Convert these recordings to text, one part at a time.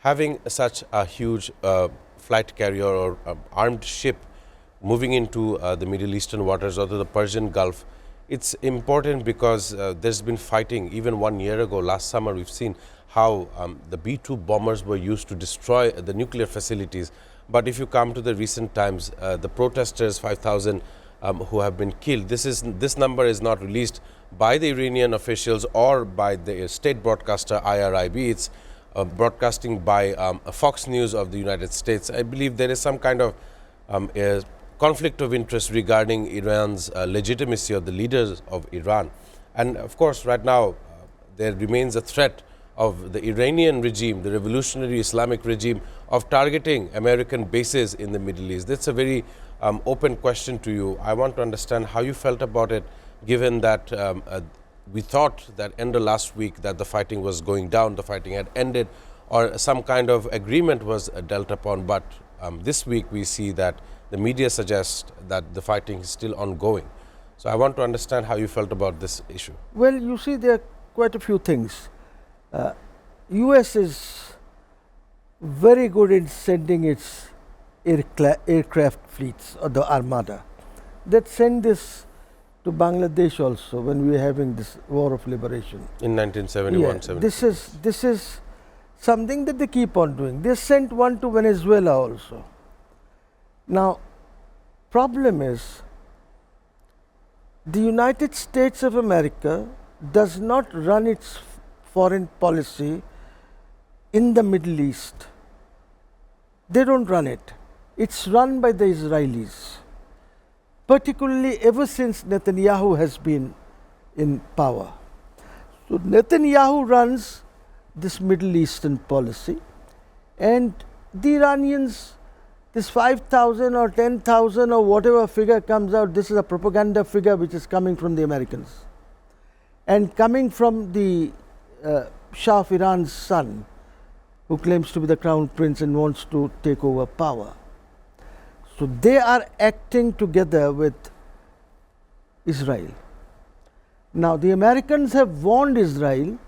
having such a huge flight carrier or armed ship moving into the Middle Eastern waters or to the Persian Gulf, it's important because there's been fighting. Even 1 year ago, last summer, we've seen how the B-2 bombers were used to destroy the nuclear facilities. But if you come to the recent times, the protesters, 5,000 who have been killed, this number is not released by the Iranian officials or by the state broadcaster IRIB. It's broadcasting by Fox News of the United States. I believe there is some kind of a conflict of interest regarding Iran's legitimacy of the leaders of Iran. And of course, right now, there remains a threat of the Iranian regime, the revolutionary Islamic regime, of targeting American bases in the Middle East. That's a very open question to you. I want to understand how you felt about it, given that we thought that end of last week that the fighting was going down, the fighting had ended, or some kind of agreement was dealt upon. But this week we see that the media suggests that the fighting is still ongoing. So I want to understand how you felt about this issue. Well, you see, there are quite a few things. US is very good in sending its aircraft fleets or the armada. That sent this to Bangladesh also when we were having this war of liberation. In 1971, yeah, this is something that they keep on doing. They sent one to Venezuela also. Now, problem is the United States of America does not run its foreign policy in the Middle East. They don't run it. It's run by the Israelis, particularly ever since Netanyahu has been in power. So Netanyahu runs this Middle Eastern policy, and the Iranians, this 5,000 or 10,000 or whatever figure comes out, this is a propaganda figure which is coming from the Americans and coming from the Shah of Iran's son, who claims to be the crown prince and wants to take over power. So they are acting together with Israel. Now the Americans have warned Israel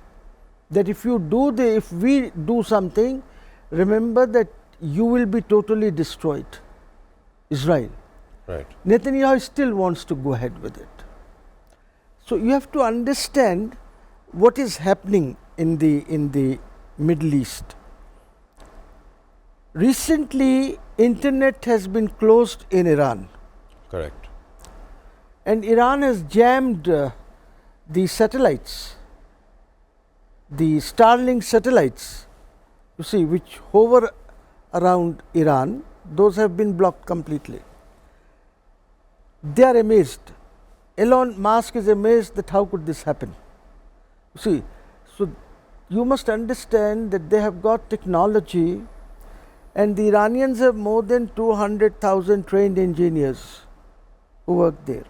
that if we do something, remember that you will be totally destroyed. Israel. Right. Netanyahu still wants to go ahead with it. So you have to understand what is happening in the Middle East. Recently, internet has been closed in Iran. Correct. And Iran has jammed the satellites, the Starlink satellites, you see, which hover around Iran. Those have been blocked completely. They are amazed. Elon Musk is amazed that how could this happen. You see, so you must understand that they have got technology, and the Iranians have more than 200,000 trained engineers who work there.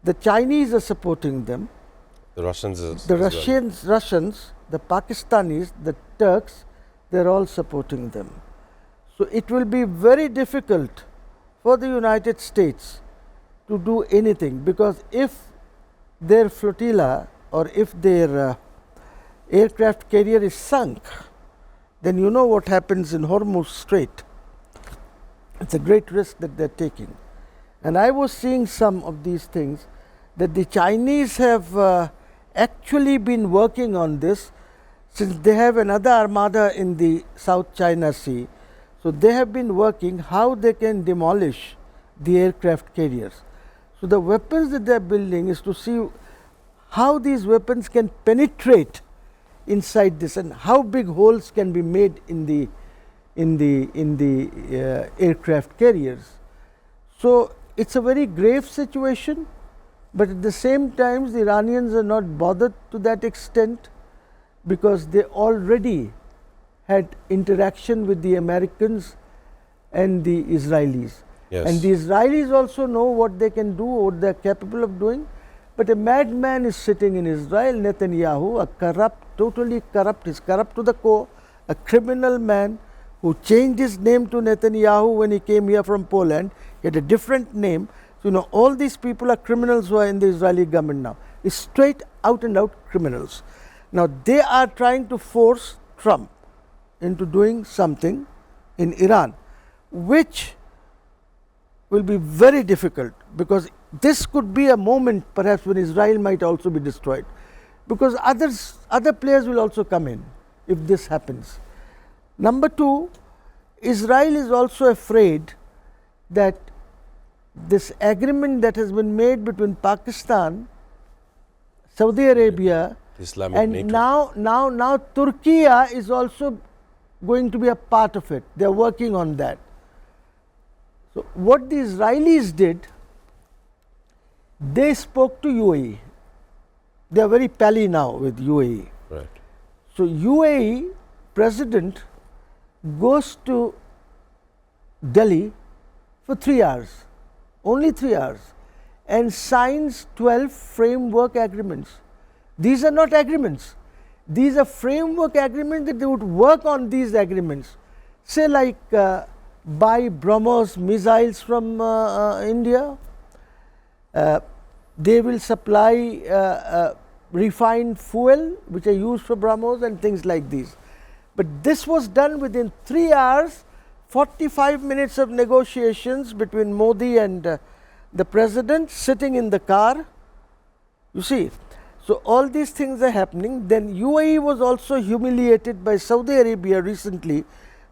The Chinese are supporting them. The Russians Russians, the Pakistanis, the Turks, they're all supporting them. So it will be very difficult for the United States to do anything, because if their flotilla or if their aircraft carrier is sunk, then you know what happens in Hormuz Strait. It's a great risk that they're taking. And I was seeing some of these things that the Chinese have actually been working on this, since they have another armada in the South China Sea. So they have been working how they can demolish the aircraft carriers. So the weapons that they are building is to see how these weapons can penetrate inside this and how big holes can be made in the aircraft carriers. So it's a very grave situation, but at the same time the Iranians are not bothered to that extent, because they already had interaction with the Americans and the Israelis. Yes. And the Israelis also know what they can do, what they are capable of doing. But a madman is sitting in Israel, Netanyahu, a corrupt, totally corrupt, is corrupt to the core, a criminal man who changed his name to Netanyahu when he came here from Poland. He had a different name. So, you know, all these people are criminals who are in the Israeli government now. It's straight out and out criminals. Now, they are trying to force Trump into doing something in Iran, which will be very difficult, because this could be a moment perhaps when Israel might also be destroyed, because other players will also come in if this happens. Number two, Israel is also afraid that this agreement that has been made between Pakistan, Saudi Arabia, Islamic and NATO. now Turkey is also going to be a part of it. They are working on that. So what the Israelis did, they spoke to UAE. They are very pally now with UAE. Right. So UAE president goes to Delhi for 3 hours, only 3 hours, and signs 12 framework agreements. These are not agreements. These are framework agreements that they would work on these agreements. Say like buy BrahMos missiles from India. They will supply refined fuel which are used for BrahMos and things like these. But this was done within 3 hours, 45 minutes of negotiations between Modi and the president sitting in the car. You see, so all these things are happening. Then UAE was also humiliated by Saudi Arabia recently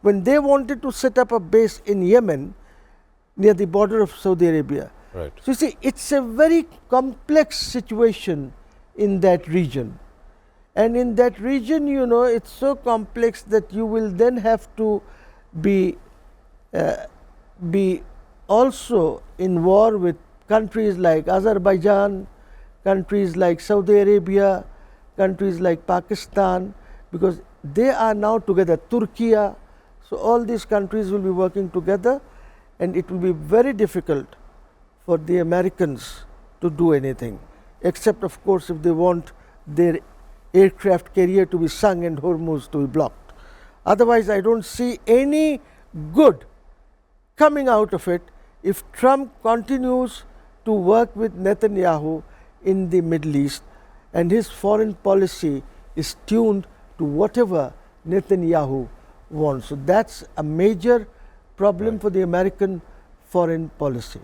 when they wanted to set up a base in Yemen near the border of Saudi Arabia. Right. So you see, it's a very complex situation in that region. And in that region, you know, it's so complex that you will then have to be also in war with countries like Azerbaijan, countries like Saudi Arabia, countries like Pakistan, because they are now together, Turkey. So all these countries will be working together, and it will be very difficult for the Americans to do anything, except of course if they want their aircraft carrier to be sunk and Hormuz to be blocked. Otherwise, I don't see any good coming out of it if Trump continues to work with Netanyahu in the Middle East and his foreign policy is tuned to whatever Netanyahu wants. So that's a major problem for the American foreign policy.